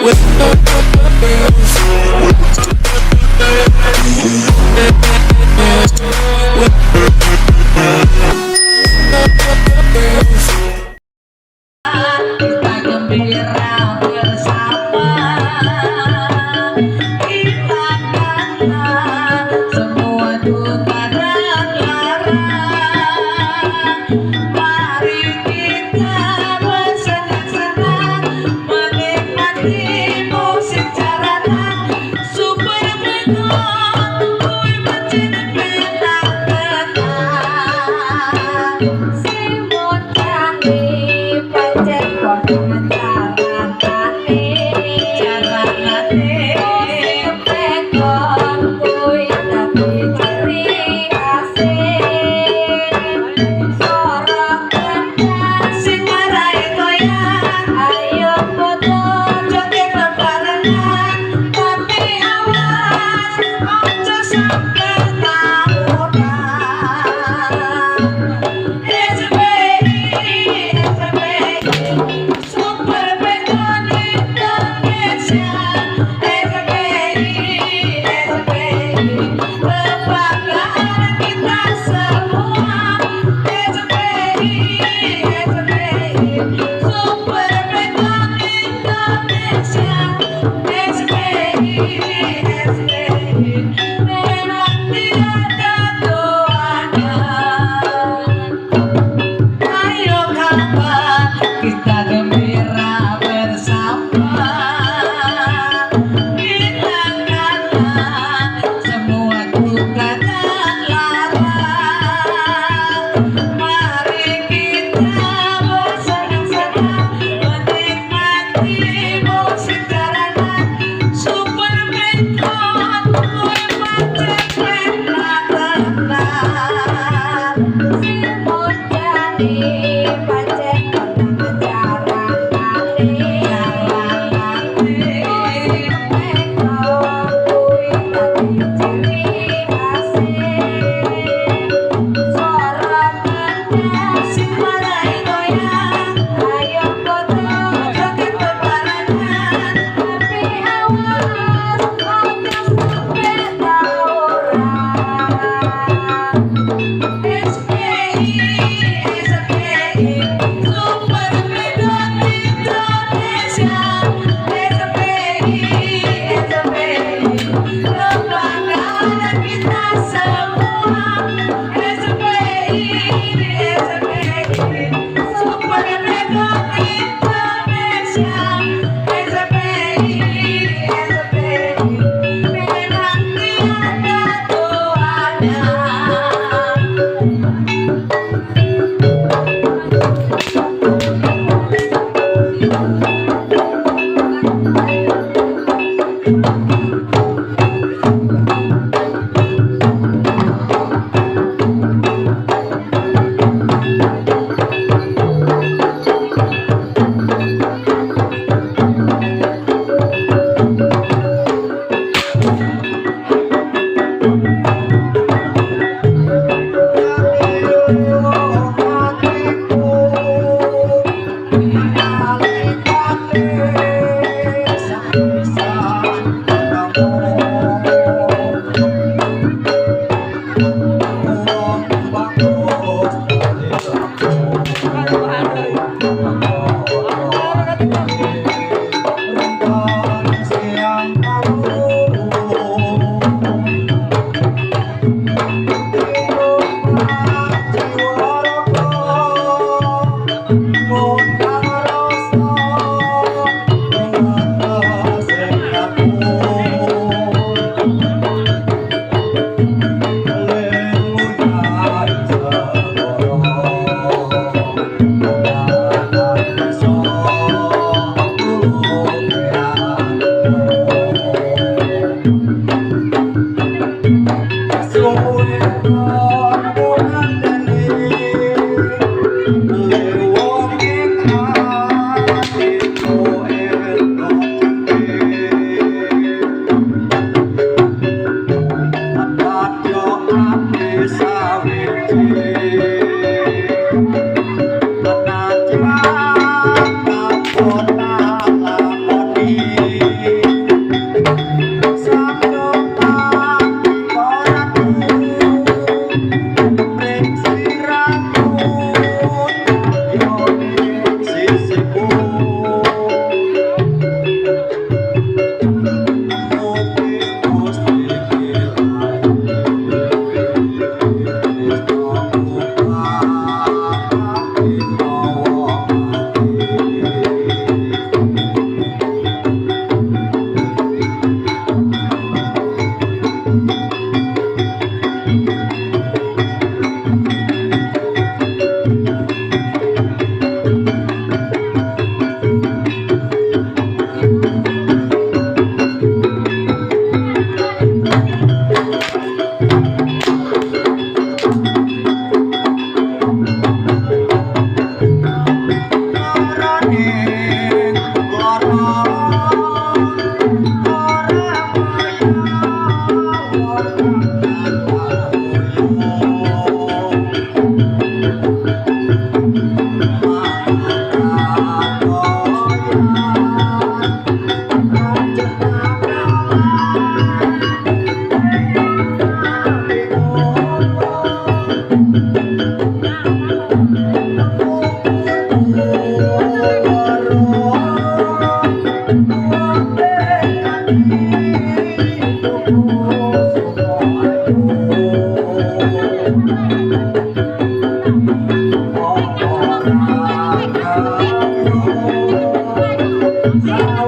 Kita gembira bersama, hilangkanlah semua duka dan lara. Mari kita bersenang-senang menikmati musik jalanan. Super Beton, kui mencit benang-benang. Simut kami pancen kono jalanane, musik beton kui dadi ciri asing. Sorok gendang sing marai goyang, ayo foto joget bebarengan. Tapi awas ojo sampe tawuran. Super Beton Indonesia, kebanggaan kita semua. Super Beton Indonesia, memang tidak ada duanya. Ayo kawan, kita gembira bersama, hilangkanlah semua duka dan lara. Mari kita bersenang-senang menikmati musik jalanan. Super Beton, kui pancen benang-benang. Simut jani pancen kono jalanane, musik beton kui dadi ciri asing. Sorok gendang sing marai goyang, ayo foto joget bebarengan. Tapi awas ojo sampe tawuran. SPI, Super Beton Indonesia. Oh!